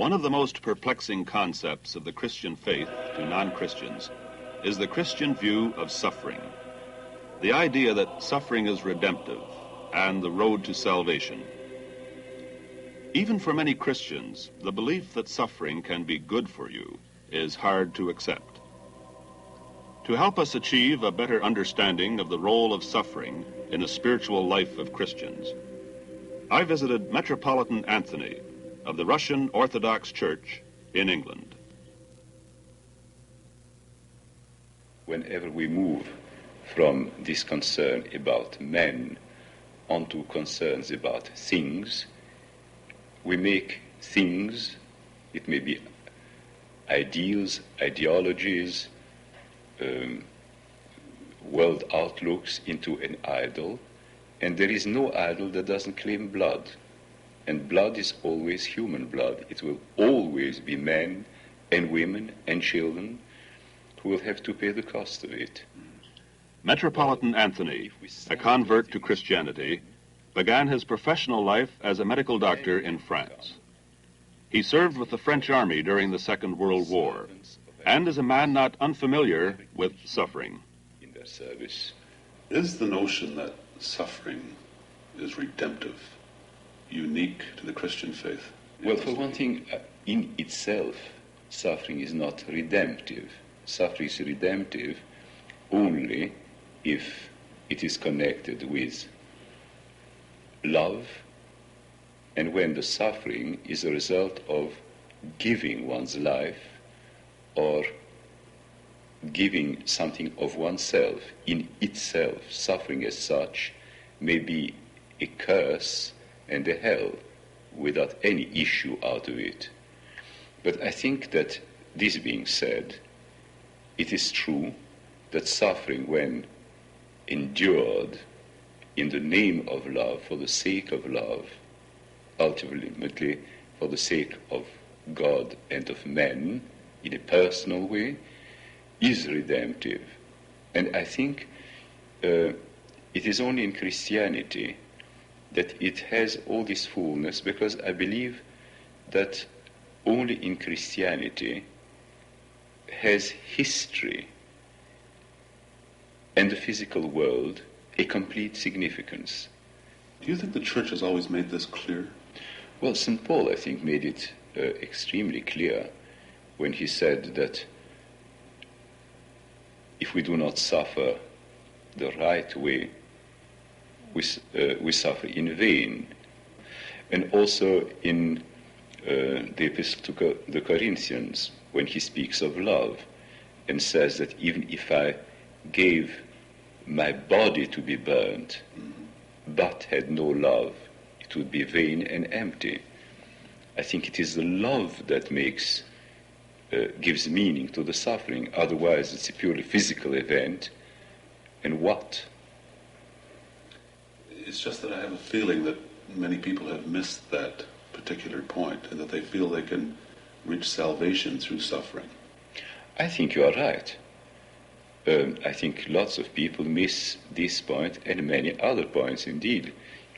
One of the most perplexing concepts of the Christian faith to non-Christians is the Christian view of suffering. The idea that suffering is redemptive and the road to salvation. Even for many Christians, the belief that suffering can be good for you is hard to accept. To help us achieve a better understanding of the role of suffering in the spiritual life of Christians, I visited Metropolitan Anthony of the Russian Orthodox Church in England. Whenever we move from this concern about men onto concerns about things, we make things, it may be ideals, ideologies, world outlooks, into an idol, and there is no idol that doesn't claim blood. And blood is always human blood. It will always be men and women and children who will have to pay the cost of it. Metropolitan Anthony, a convert to Christianity, began his professional life as a medical doctor in France. He served with the French army during the Second World War, and is a man not unfamiliar with suffering. In their service. Is the notion that suffering is redemptive unique to the Christian faith? Well, for one thing, in itself, suffering is not redemptive. Suffering is redemptive only if it is connected with love, and when the suffering is a result of giving one's life or giving something of oneself. In itself, suffering as such may be a curse and a hell without any issue out of it. But I think that, this being said, it is true that suffering, when endured in the name of love, for the sake of love, ultimately for the sake of God and of men, in a personal way, is redemptive. And I think it is only in Christianity that it has all this fullness, because I believe that only in Christianity has history and the physical world a complete significance. Do you think the Church has always made this clear? Well, St. Paul, I think, made it extremely clear when he said that if we do not suffer the right way, we suffer in vain. And also in the Epistle to the Corinthians, when he speaks of love and says that even if I gave my body to be burnt, but had no love, it would be vain and empty. I think it is the love that gives meaning to the suffering. Otherwise, it's a purely physical event. And what? It's just that I have a feeling that many people have missed that particular point, and that they feel they can reach salvation through suffering. I think you are right. I think lots of people miss this point and many other points indeed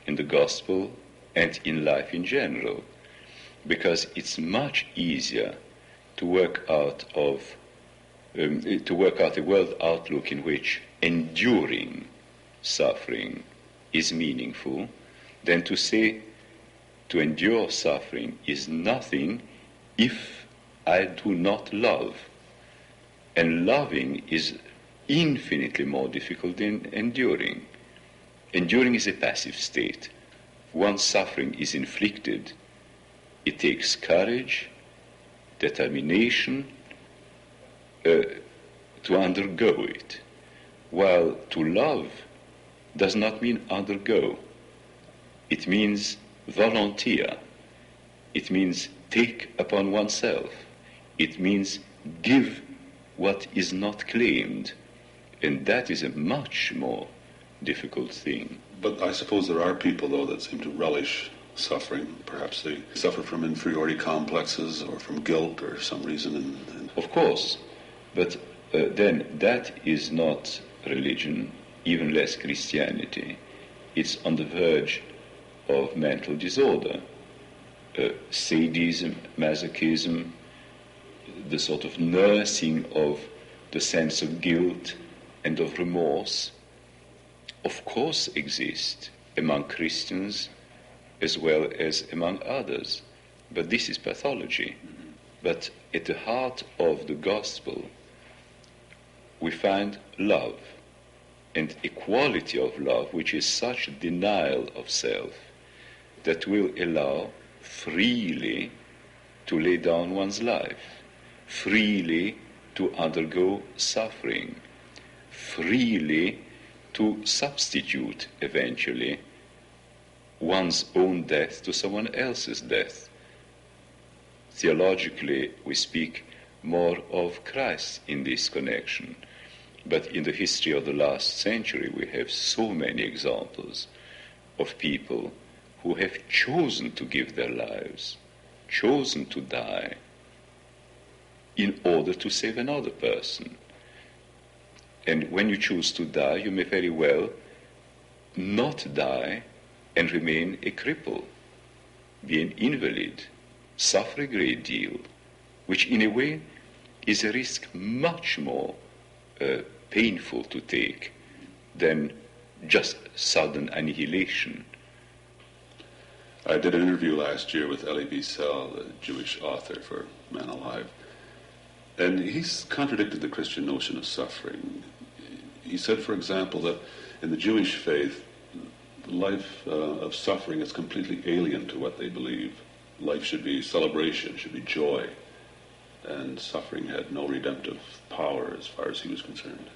in the gospel and in life in general, because it's much easier to work out a world outlook in which enduring suffering is meaningful than to say to endure suffering is nothing if I do not love. And loving is infinitely more difficult than enduring. Enduring is a passive state. Once suffering is inflicted, it takes courage, determination to undergo it, while to love does not mean undergo. It means volunteer. It means take upon oneself. It means give what is not claimed. And that is a much more difficult thing. But I suppose there are people, though, that seem to relish suffering. Perhaps they suffer from inferiority complexes or from guilt or some reason. Of course. But then that is not religion, even less Christianity. It's on the verge of mental disorder. sadism, masochism, the sort of nursing of the sense of guilt and of remorse, of course exist among Christians as well as among others. But this is pathology. But at the heart of the gospel, we find love, and a quality of love which is such denial of self that will allow freely to lay down one's life, freely to undergo suffering, freely to substitute eventually one's own death to someone else's death. Theologically, we speak more of Christ in this connection, but in the history of the last century we have so many examples of people who have chosen to give their lives, chosen to die in order to save another person. And when you choose to die, you may very well not die and remain a cripple, be an invalid, suffer a great deal, which in a way is a risk much more painful to take than just sudden annihilation. I did an interview last year with Elie Wiesel, a Jewish author for Man Alive, and he's contradicted the Christian notion of suffering. He said, for example, that in the Jewish faith, life of suffering is completely alien to what they believe. Life should be celebration, should be joy, and suffering had no redemptive power as far as he was concerned.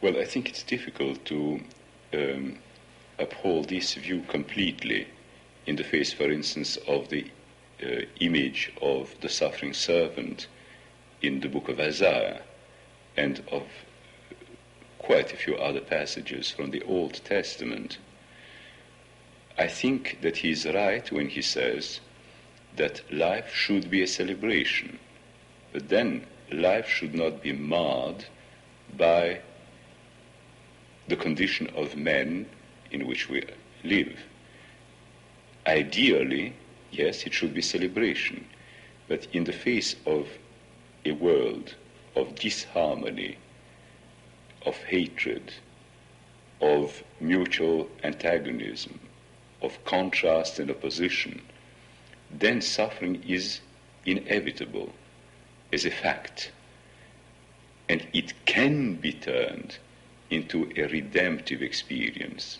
Well, I think it's difficult to uphold this view completely in the face, for instance, of the image of the suffering servant in the book of Isaiah and of quite a few other passages from the Old Testament. I think that he's right when he says that life should be a celebration, but then life should not be marred by the condition of men in which we live. Ideally, yes, it should be celebration, but in the face of a world of disharmony, of hatred, of mutual antagonism, of contrast and opposition, then suffering is inevitable as a fact, and it can be turned into a redemptive experience.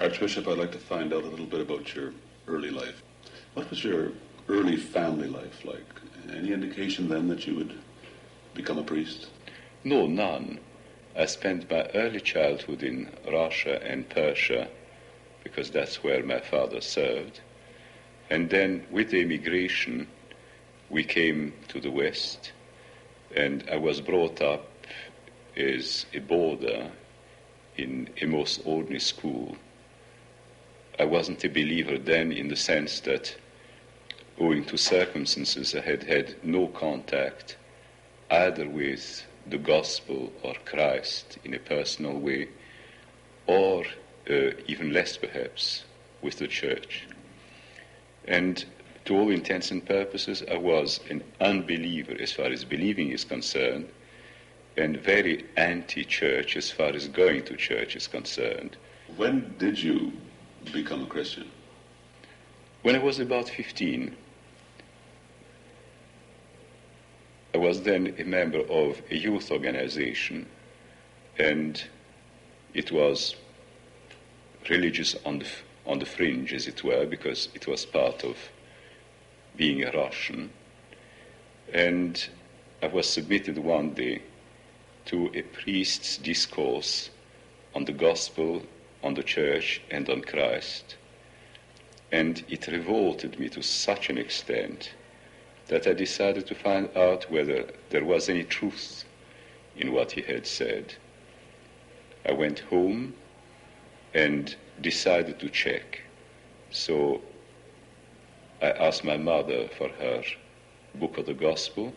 Archbishop, I'd like to find out a little bit about your early life. What was your early family life like? Any indication then that you would become a priest? No, none. I spent my early childhood in Russia and Persia because that's where my father served. And then with the immigration, we came to the West, and I was brought up as a boarder in a most ordinary school. I wasn't a believer then in the sense that, owing to circumstances, I had had no contact either with the gospel or Christ in a personal way, or even less perhaps with the church. And to all intents and purposes, I was an unbeliever as far as believing is concerned, and very anti-church as far as going to church is concerned. When did you become a Christian? When I was about 15. I was then a member of a youth organization, and it was religious on the fringe, as it were, because it was part of being a Russian. And I was submitted one day to a priest's discourse on the gospel, on the church, and on Christ. And it revolted me to such an extent that I decided to find out whether there was any truth in what he had said. I went home and decided to check. So I asked my mother for her book of the Gospel,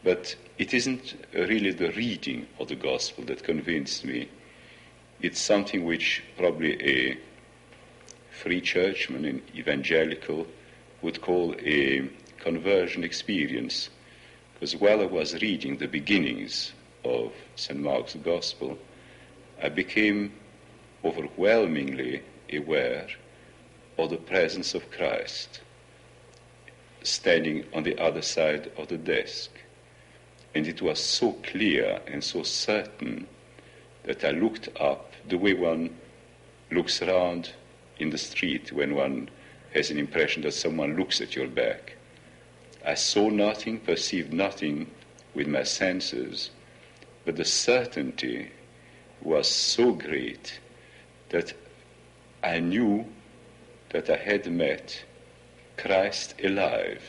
but it isn't really the reading of the Gospel that convinced me. It's something which probably a free churchman, an evangelical, would call a conversion experience. Because while I was reading the beginnings of St. Mark's Gospel, I became overwhelmingly aware of the presence of Christ standing on the other side of the desk. And it was so clear and so certain that I looked up the way one looks around in the street when one has an impression that someone looks at your back. I saw nothing, perceived nothing with my senses, but the certainty was so great that I knew that I had met Christ alive.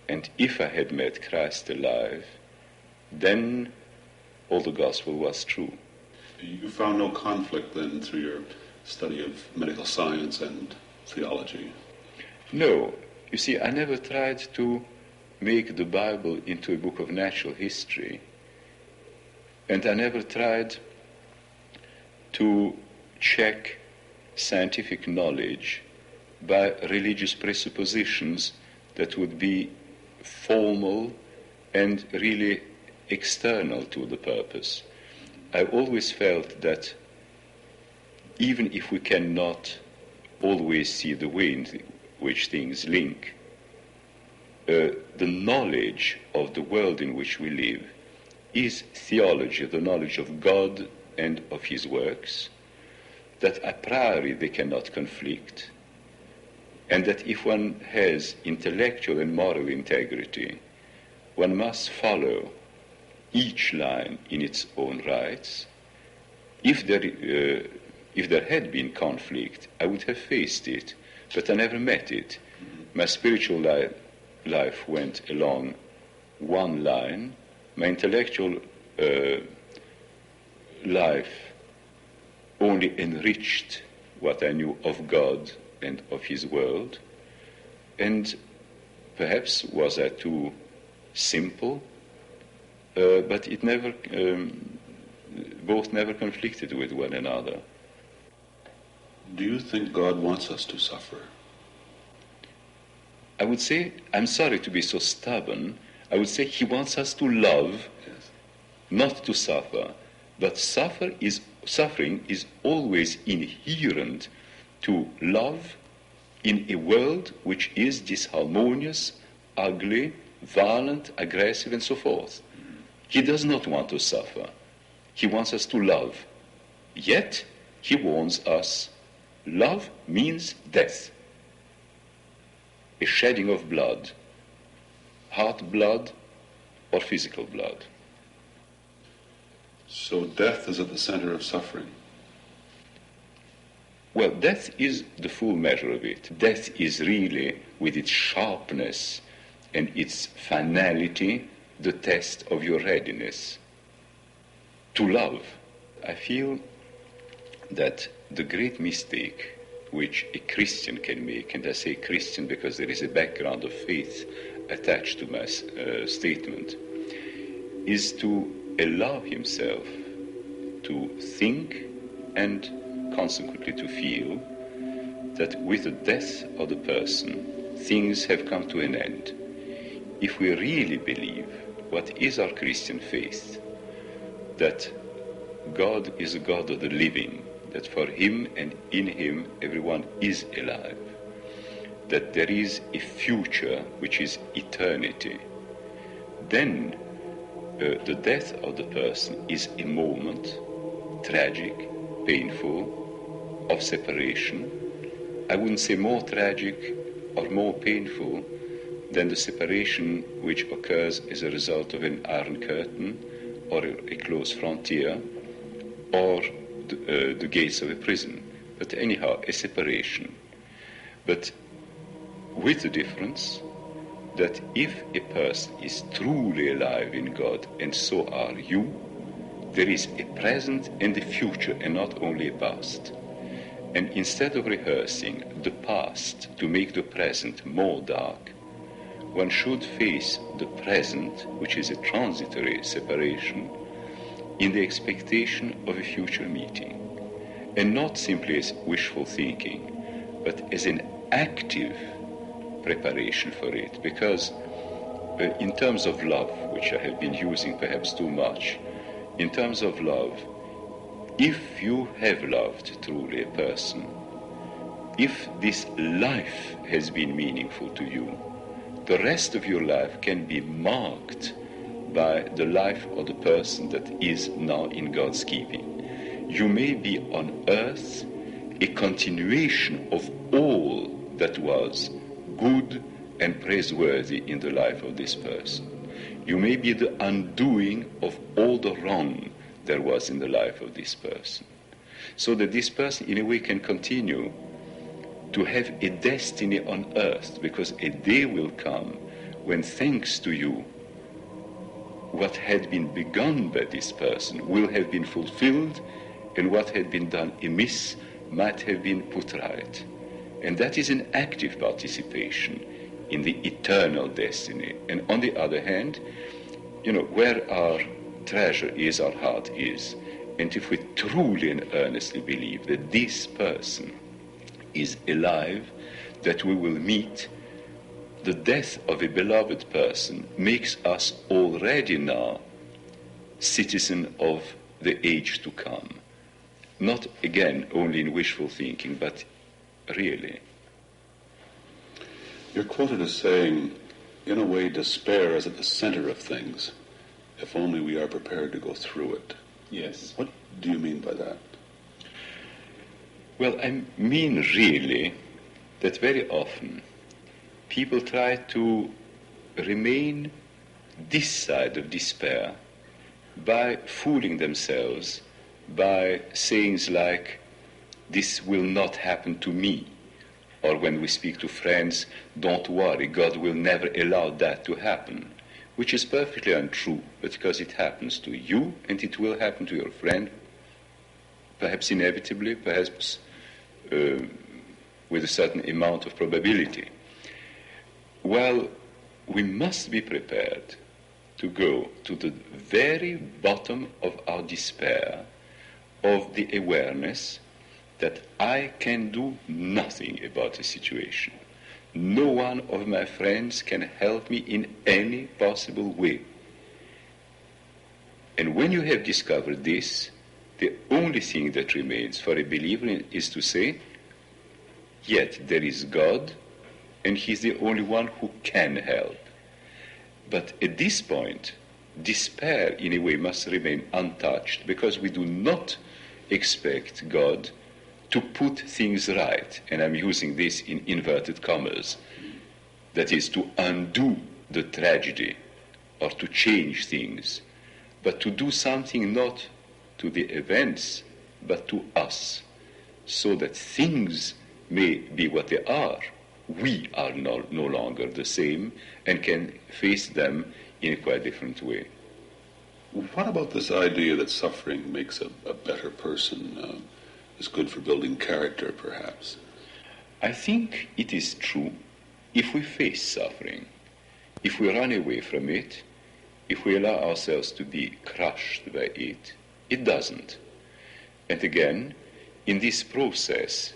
And if I had met Christ alive, then all the gospel was true. You found no conflict then through your study of medical science and theology? No. You see, I never tried to make the Bible into a book of natural history. And I never tried to check scientific knowledge by religious presuppositions that would be formal and really external to the purpose. I always felt that even if we cannot always see the way in which things link, the knowledge of the world in which we live is theology, the knowledge of God and of his works, that a priori they cannot conflict, and that if one has intellectual and moral integrity, one must follow each line in its own rights. If there had been conflict, I would have faced it, but I never met it. My spiritual life went along one line. My intellectual life only enriched what I knew of God and of his world. And perhaps was I too simple, but it never, both never conflicted with one another. Do you think God wants us to suffer? I would say, I'm sorry to be so stubborn, I would say he wants us to love, Yes. not to suffer. But suffering is always inherent to love in a world which is disharmonious, ugly, violent, aggressive, and so forth. He does not want to suffer. He wants us to love. Yet, he warns us, love means death. A shedding of blood, heart blood or physical blood. So death is at the center of suffering. Well, death is the full measure of it. Death is really, with its sharpness and its finality, the test of your readiness to love. I feel that the great mistake which a Christian can make, and I say Christian because there is a background of faith attached to my statement, is to allow himself to think and consequently to feel that with the death of the person, things have come to an end. If we really believe what is our Christian faith, that God is a God of the living, that for him and in him everyone is alive, that there is a future which is eternity, then the death of the person is a moment, tragic, painful, of separation. I wouldn't say more tragic or more painful than the separation which occurs as a result of an iron curtain or a closed frontier or the gates of a prison. But anyhow, a separation. But with the difference that if a person is truly alive in God, and so are you, there is a present and a future and not only a past. And instead of rehearsing the past to make the present more dark, one should face the present, which is a transitory separation, in the expectation of a future meeting. And not simply as wishful thinking, but as an active preparation for it. Because in terms of love, which I have been using perhaps too much, in terms of love, if you have loved truly a person, if this life has been meaningful to you, the rest of your life can be marked by the life of the person that is now in God's keeping. You may be on earth a continuation of all that was good and praiseworthy in the life of this person. You may be the undoing of all the wrong there was in the life of this person. So that this person in a way can continue to have a destiny on earth, because a day will come when, thanks to you, what had been begun by this person will have been fulfilled, and what had been done amiss might have been put right. And that is an active participation in the eternal destiny. And on the other hand, where our treasure is, our heart is. And if we truly and earnestly believe that this person is alive, that we will meet, the death of a beloved person makes us already now citizen of the age to come. Not, again, only in wishful thinking, but really. You're quoted as saying, in a way, despair is at the center of things, if only we are prepared to go through it. Yes. What do you mean by that? Well, I mean really that very often people try to remain this side of despair by fooling themselves, by sayings like, this will not happen to me. Or when we speak to friends, don't worry, God will never allow that to happen. Which is perfectly untrue, because it happens to you and it will happen to your friend, perhaps inevitably, perhaps with a certain amount of probability. Well, we must be prepared to go to the very bottom of our despair, of the awareness that I can do nothing about the situation. No one of my friends can help me in any possible way. And when you have discovered this, the only thing that remains for a believer is to say, yet there is God, and He's the only one who can help. But at this point, despair in a way must remain untouched, because we do not expect God to put things right, and I'm using this in inverted commas, that is, to undo the tragedy or to change things, but to do something not to the events, but to us, so that things may be what they are. We are no longer the same and can face them in a quite different way. What about this idea that suffering makes a better person? Is good for building character, perhaps? I think it is true if we face suffering, if we run away from it, if we allow ourselves to be crushed by it. It doesn't. And again, in this process,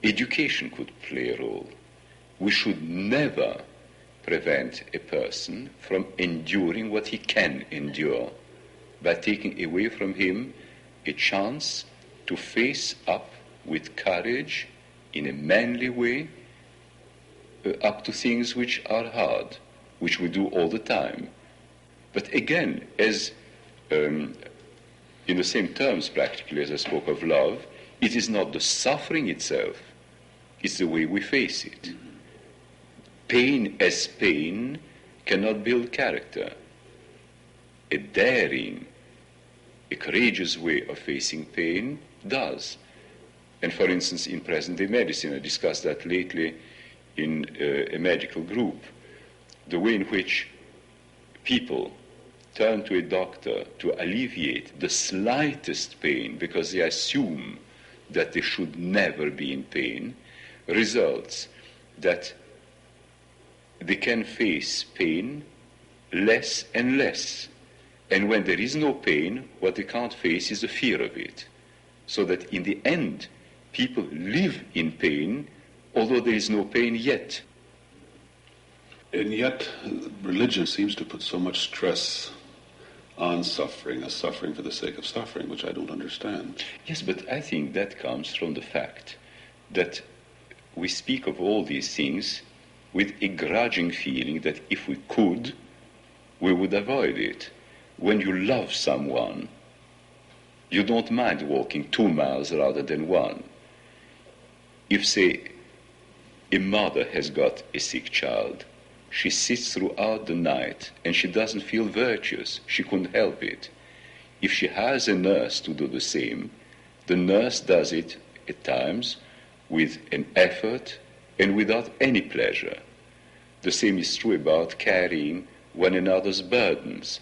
education could play a role. We should never prevent a person from enduring what he can endure by taking away from him a chance to face up with courage in a manly way up to things which are hard, which we do all the time. But again, as in the same terms practically as I spoke of love, it is not the suffering itself, it's the way we face it. Pain as pain cannot build character. A daring, a courageous way of facing pain does. And for instance, in present-day medicine, I discussed that lately in a medical group, the way in which people turn to a doctor to alleviate the slightest pain because they assume that they should never be in pain, results that they can face pain less and less. And when there is no pain, what they can't face is the fear of it. So that in the end, people live in pain, although there is no pain yet. And yet, religion seems to put so much stress on suffering, as suffering for the sake of suffering, which I don't understand. Yes, but I think that comes from the fact that we speak of all these things with a grudging feeling that if we could, we would avoid it. When you love someone, you don't mind walking 2 miles rather than 1. If, say, a mother has got a sick child, she sits throughout the night and she doesn't feel virtuous. She couldn't help it. If she has a nurse to do the same, the nurse does it at times with an effort and without any pleasure. The same is true about carrying one another's burdens.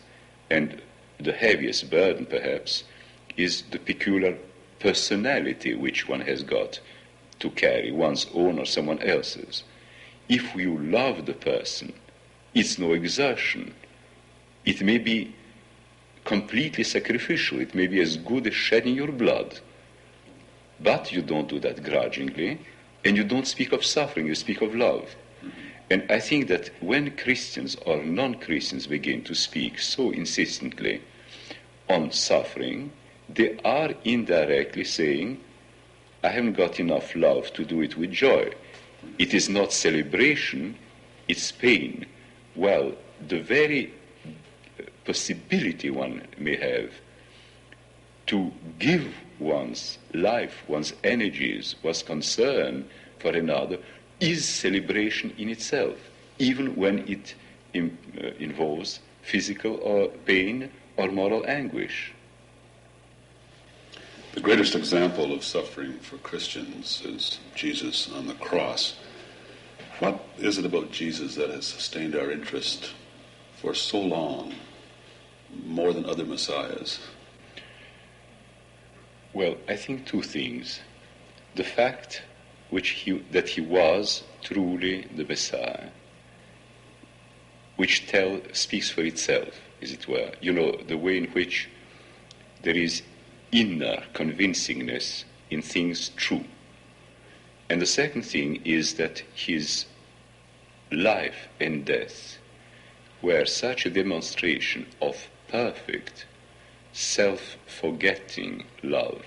And the heaviest burden, perhaps, is the peculiar personality which one has got to carry, one's own or someone else's. If you love the person, it's no exertion. It may be completely sacrificial. It may be as good as shedding your blood. But you don't do that grudgingly, and you don't speak of suffering, you speak of love. And I think that when Christians or non-Christians begin to speak so insistently on suffering, they are indirectly saying, I haven't got enough love to do it with joy. It is not celebration, it's pain. Well, the very possibility one may have to give one's life, one's energies, one's concern for another is celebration in itself, even when it involves physical or pain or moral anguish. The greatest example of suffering for Christians is Jesus on the cross. What is it about Jesus that has sustained our interest for so long, more than other messiahs? Well, I think 2 things. The fact that he was truly the Messiah, which speaks for itself, as it were. You know, the way in which there is inner convincingness in things true. And the second thing is that his life and death were such a demonstration of perfect, self-forgetting love,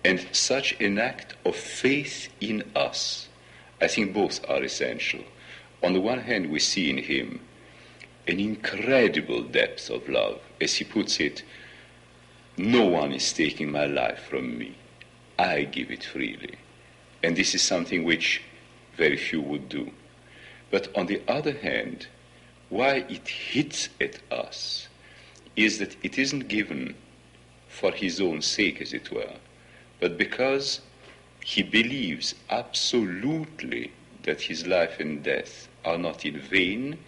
and such an act of faith in us. I think both are essential. On the one hand, we see in him an incredible depth of love. As he puts it, no one is taking my life from me. I give it freely. And this is something which very few would do. But on the other hand, why it hits at us is that it isn't given for his own sake, as it were, but because he believes absolutely that his life and death are not in vain,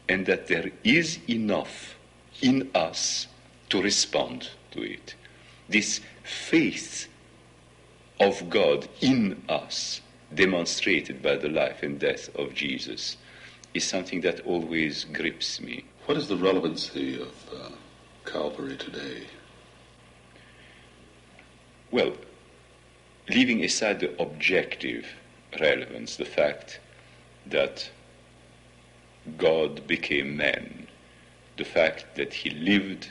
and that there is enough in us to respond to it. This faith of God in us, demonstrated by the life and death of Jesus, is something that always grips me. What is the relevancy of Calvary today? Well, leaving aside the objective relevance, the fact that God became man, the fact that he lived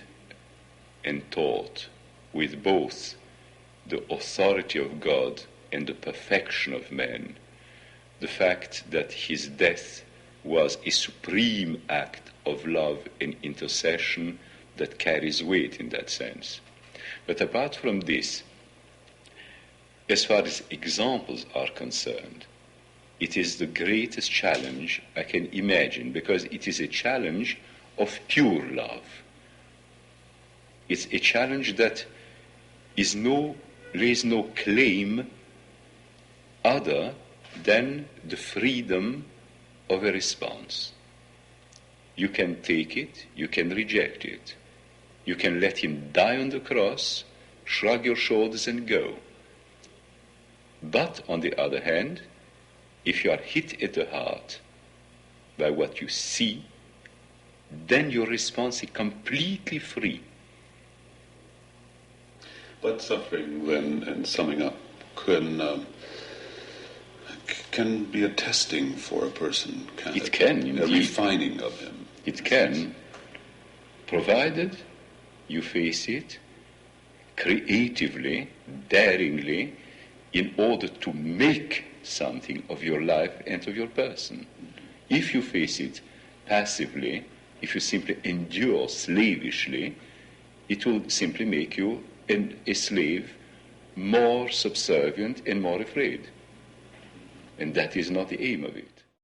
and taught with both the authority of God and the perfection of man, the fact that his death was a supreme act of love and intercession that carries weight in that sense. But apart from this, as far as examples are concerned, it is the greatest challenge I can imagine, because it is a challenge of pure love. It's a challenge that lays no claim other than the freedom of a response. You can take it, you can reject it. You can let him die on the cross, shrug your shoulders and go. But on the other hand, if you are hit at the heart by what you see, then your response is completely free. But suffering, then, and summing up, can be a testing for a person, It can, a indeed. refining of him. It can, provided you face it creatively, daringly, in order to make something of your life and of your person. If you face it passively, if you simply endure slavishly, it will simply make you a slave, more subservient and more afraid. And that is not the aim of it.